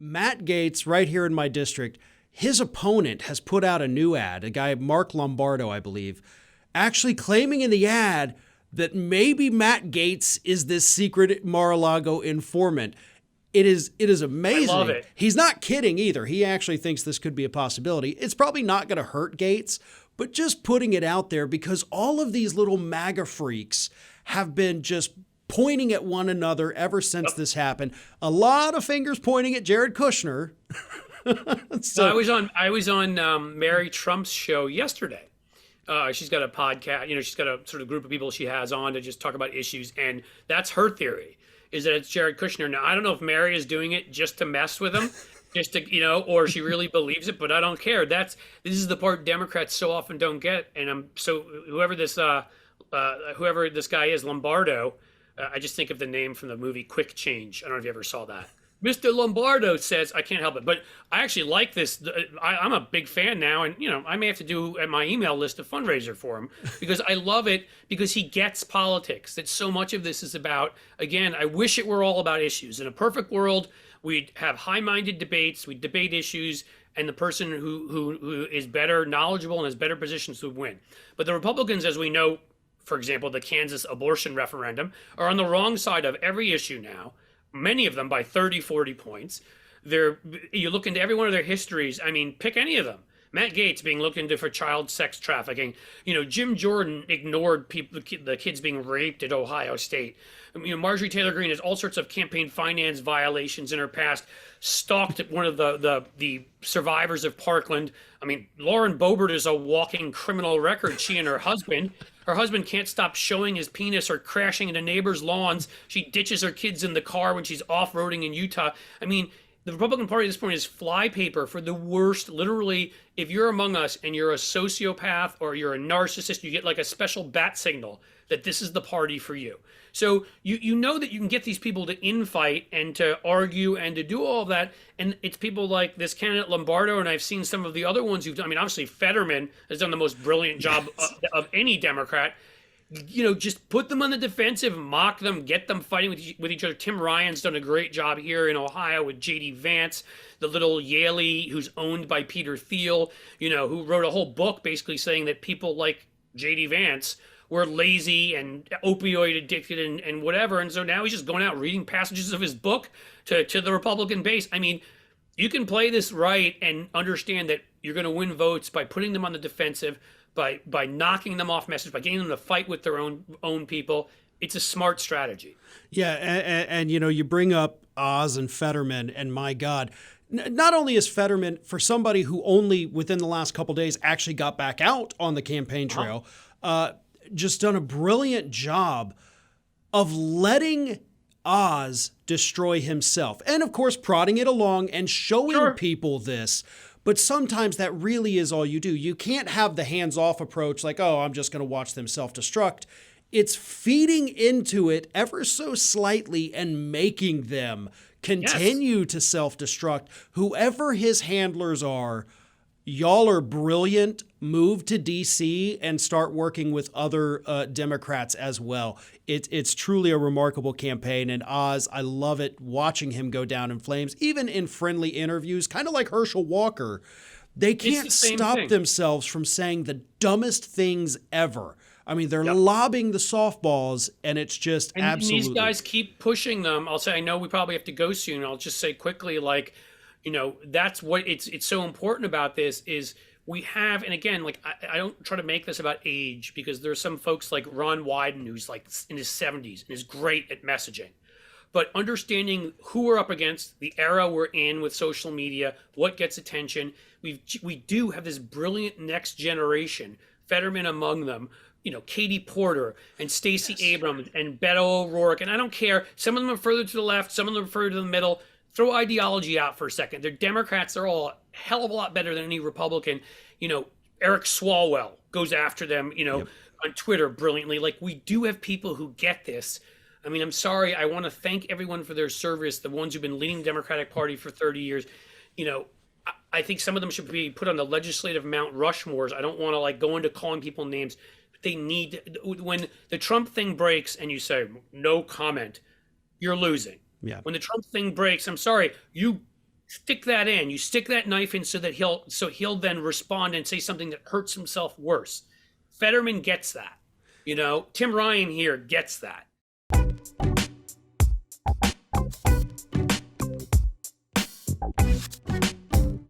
Matt Gaetz, right here in my district, his opponent has put out a new ad, a guy, Mark Lombardo, I believe, actually claiming in the ad that maybe Matt Gaetz is this secret Mar-a-Lago informant. It is amazing. I love it. He's not kidding either. He actually thinks this could be a possibility. It's probably not going to hurt Gaetz, but just putting it out there because all of these little MAGA freaks have been just pointing at one another ever since this happened. A lot of fingers pointing at Jared Kushner. So I was on Mary Trump's show yesterday. She's got a podcast, she's got a sort of group of people she has on to just talk about issues. And that's her theory, is that it's Jared Kushner. Now, I don't know if Mary is doing it just to mess with him, just to, or she really believes it, but I don't care. This is the part Democrats so often don't get. And whoever this guy is, Lombardo, I just think of the name from the movie Quick Change. I don't know if you ever saw that. Mr. Lombardo says, I can't help it. But I actually like this. I'm a big fan now. And, I may have to do at my email list a fundraiser for him because I love it because he gets politics. That so much of this is about, again, I wish it were all about issues. In a perfect world, we'd have high-minded debates. We'd debate issues. And the person who is better knowledgeable and has better positions would win. But the Republicans, as we know, for example, the Kansas abortion referendum, are on the wrong side of every issue now. Many of them by 30, 40 points. You look into every one of their histories. I mean, pick any of them. Matt Gaetz being looked into for child sex trafficking. Jim Jordan ignored the kids being raped at Ohio State. Marjorie Taylor Greene has all sorts of campaign finance violations in her past. Stalked one of the survivors of Parkland. I mean, Lauren Boebert is a walking criminal record. She and her husband. Her husband can't stop showing his penis or crashing into neighbors' lawns. She ditches her kids in the car when she's off-roading in Utah. I mean, the Republican Party at this point is flypaper for the worst. Literally, if you're among us and you're a sociopath or you're a narcissist, you get like a special bat signal that this is the party for you. So you know that you can get these people to infight and to argue and to do all of that. And it's people like this candidate Lombardo, and I've seen some of the other ones who've done. I mean, obviously Fetterman has done the most brilliant job of any Democrat. Just put them on the defensive, mock them, get them fighting with each other. Tim Ryan's done a great job here in Ohio with J.D. Vance, the little Yaley who's owned by Peter Thiel, who wrote a whole book basically saying that people like J.D. Vance were lazy and opioid addicted and whatever. And so now he's just going out reading passages of his book to the Republican base. I mean, you can play this right and understand that you're going to win votes by putting them on the defensive, by knocking them off message, by getting them to fight with their own people. It's a smart strategy. Yeah, and you bring up Oz and Fetterman, and my God, not only is Fetterman, for somebody who only within the last couple of days actually got back out on the campaign trail, just done a brilliant job of letting Oz destroy himself. And of course, prodding it along and showing people this. But sometimes that really is all you do. You can't have the hands-off approach like, oh, I'm just going to watch them self-destruct. It's feeding into it ever so slightly and making them continue to self-destruct. Whoever his handlers are, y'all are brilliant. Move to D.C. and start working with other Democrats as well. It's truly a remarkable campaign. And Oz, I love it watching him go down in flames, even in friendly interviews, kind of like Herschel Walker. They can't stop themselves from saying the dumbest things ever. I mean, they're lobbing the softballs, and it's just absolutely. And these guys keep pushing them. I'll say, I know we probably have to go soon. I'll just say quickly, that's what it's so important about this is we have, and again, I don't try to make this about age because there's some folks like Ron Wyden who's like in his 70s and is great at messaging. But understanding who we're up against, the era we're in with social media, what gets attention, we do have this brilliant next generation, Fetterman among them, Katie Porter and Stacey Abrams and Beto O'Rourke, and I don't care. Some of them are further to the left, some of them are further to the middle. Throw ideology out for a second. They're Democrats. They're all a hell of a lot better than any Republican. Eric Swalwell goes after them, on Twitter brilliantly. Like, we do have people who get this. I mean, I'm sorry. I want to thank everyone for their service, the ones who've been leading the Democratic Party for 30 years. I think some of them should be put on the legislative Mount Rushmores. I don't want to go into calling people names. But they need, when the Trump thing breaks and you say, no comment, you're losing. Yeah. When the Trump thing breaks, I'm sorry, you stick that in. You stick that knife in so that he'll then respond and say something that hurts himself worse. Fetterman gets that. You know, Tim Ryan here gets that.